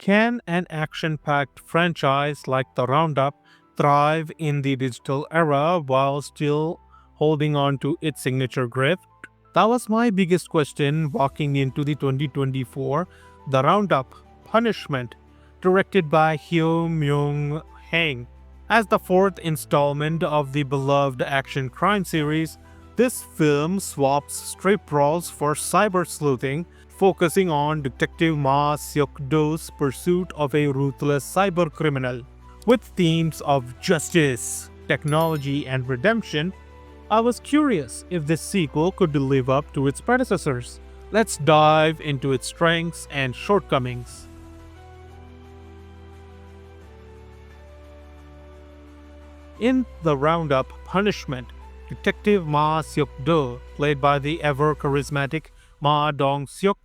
Can an action-packed franchise like The Roundup thrive in the digital era while still holding on to its signature grip? That was my biggest question walking into the 2024 The Roundup Punishment, directed by Hyo Myung Hang. As the fourth installment of the beloved action crime series, this film swaps strip roles for cyber sleuthing, focusing on Detective Ma Seok-do's pursuit of a ruthless cyber criminal. With themes of justice, technology, and redemption, I was curious if this sequel could live up to its predecessors. Let's dive into its strengths and shortcomings. In The Roundup Punishment, Detective Ma Seok-do, played by the ever-charismatic Ma Dong-seok,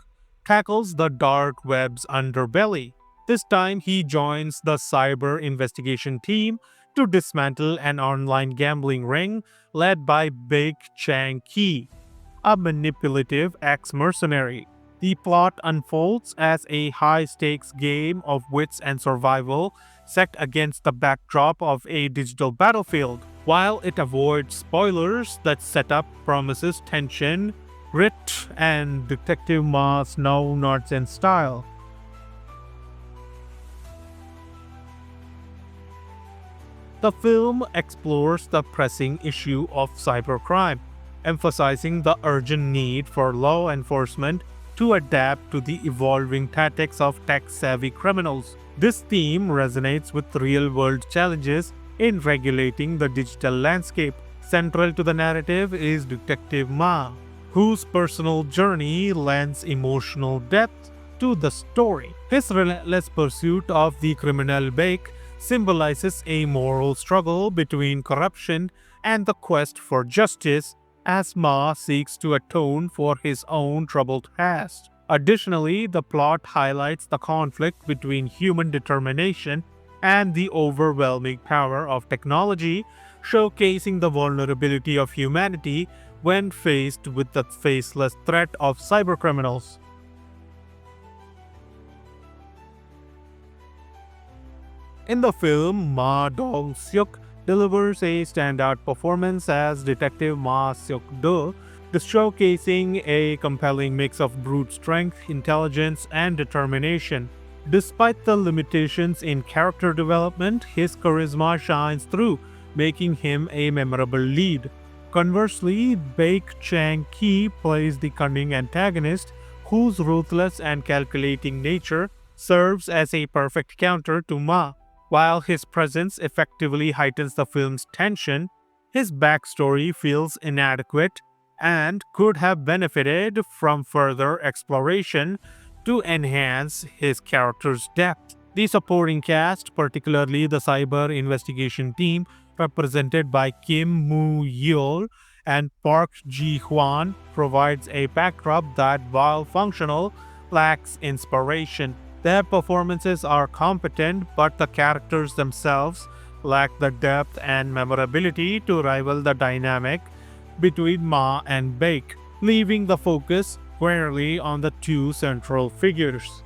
tackles the dark web's underbelly. This time, he joins the cyber investigation team to dismantle an online gambling ring led by Baek Chang-ki, a manipulative ex-mercenary. The plot unfolds as a high-stakes game of wits and survival set against the backdrop of a digital battlefield. While it avoids spoilers, that setup promises tension, grit, and Detective Ma's no-nonsense style. The film explores the pressing issue of cybercrime, emphasizing the urgent need for law enforcement to adapt to the evolving tactics of tech-savvy criminals. This theme resonates with real-world challenges in regulating the digital landscape. Central to the narrative is Detective Ma, whose personal journey lends emotional depth to the story. His relentless pursuit of the criminal Baek symbolizes a moral struggle between corruption and the quest for justice as Ma seeks to atone for his own troubled past. Additionally, the plot highlights the conflict between human determination and the overwhelming power of technology, showcasing the vulnerability of humanity when faced with the faceless threat of cybercriminals. In the film, Ma Dong-seok delivers a standout performance as Detective Ma Seok-do, showcasing a compelling mix of brute strength, intelligence, and determination. Despite the limitations in character development, his charisma shines through, making him a memorable lead. Conversely, Baek Chang-ki plays the cunning antagonist, whose ruthless and calculating nature serves as a perfect counter to Ma. While his presence effectively heightens the film's tension, his backstory feels inadequate and could have benefited from further exploration to enhance his character's depth. The supporting cast, particularly the cyber investigation team represented by Kim Moo-yeol and Park Ji-hwan, provides a backdrop that, while functional, lacks inspiration. Their performances are competent, but the characters themselves lack the depth and memorability to rival the dynamic between Ma and Baek, leaving the focus squarely on the two central figures.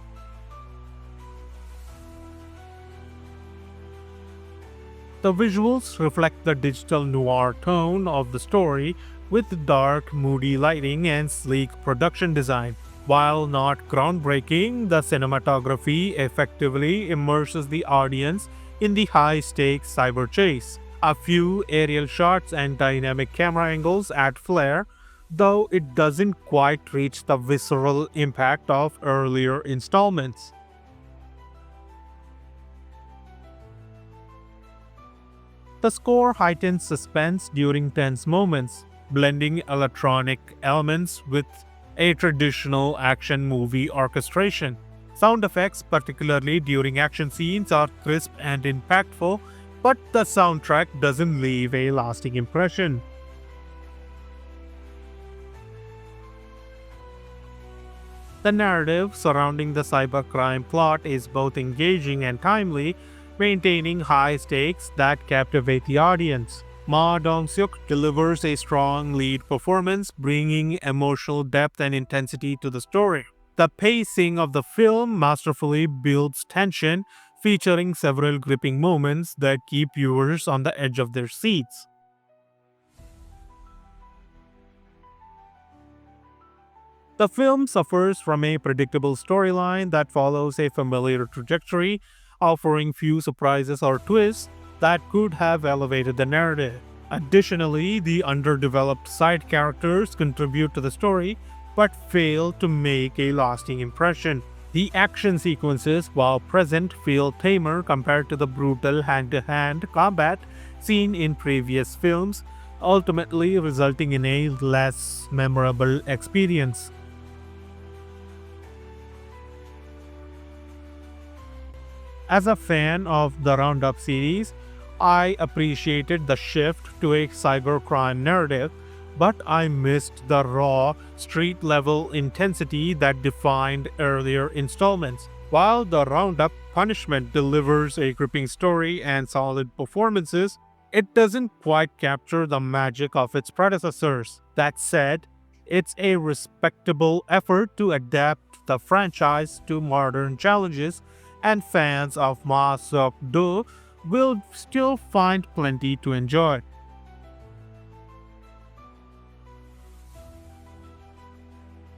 The visuals reflect the digital noir tone of the story with dark, moody lighting and sleek production design. While not groundbreaking, the cinematography effectively immerses the audience in the high-stakes cyber chase. A few aerial shots and dynamic camera angles add flair, though it doesn't quite reach the visceral impact of earlier installments. The score heightens suspense during tense moments, blending electronic elements with a traditional action movie orchestration. Sound effects, particularly during action scenes, are crisp and impactful, but the soundtrack doesn't leave a lasting impression. The narrative surrounding the cybercrime plot is both engaging and timely, maintaining high stakes that captivate the audience. Ma Dong-seok delivers a strong lead performance, bringing emotional depth and intensity to the story. The pacing of the film masterfully builds tension, featuring several gripping moments that keep viewers on the edge of their seats. The film suffers from a predictable storyline that follows a familiar trajectory, offering few surprises or twists that could have elevated the narrative. Additionally, the underdeveloped side characters contribute to the story but fail to make a lasting impression. The action sequences, while present, feel tamer compared to the brutal hand to hand combat seen in previous films, ultimately resulting in a less memorable experience. As a fan of the Roundup series, I appreciated the shift to a cybercrime narrative, but I missed the raw, street level intensity that defined earlier installments. While the Roundup Punishment delivers a gripping story and solid performances, it doesn't quite capture the magic of its predecessors. That said, it's a respectable effort to adapt the franchise to modern challenges, and fans of Ma Seok Do will still find plenty to enjoy.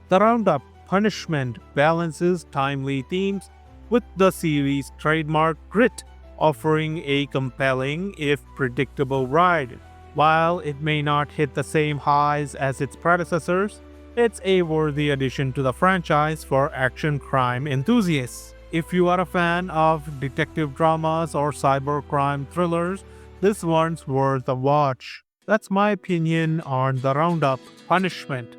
The Roundup Punishment balances timely themes with the series' trademark grit, offering a compelling, if predictable, ride. While it may not hit the same highs as its predecessors, it's a worthy addition to the franchise for action crime enthusiasts. If you are a fan of detective dramas or cybercrime thrillers, this one's worth a watch. That's my opinion on the Roundup Punishment.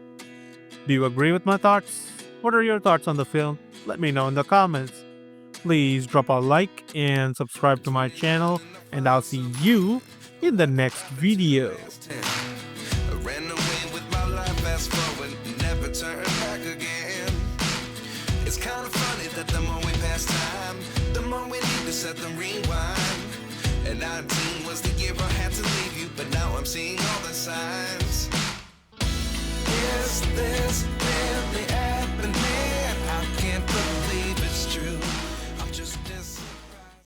Do you agree with my thoughts? What are your thoughts on the film? Let me know in the comments. Please drop a like and subscribe to my channel, and I'll see you in the next video. I ran away with my life, fast forward, never turn back again. It's kind of funny that the more we pass time, the more we need to set them rewind. And 19 was the year I had to leave you, but now I'm seeing all the signs. Is this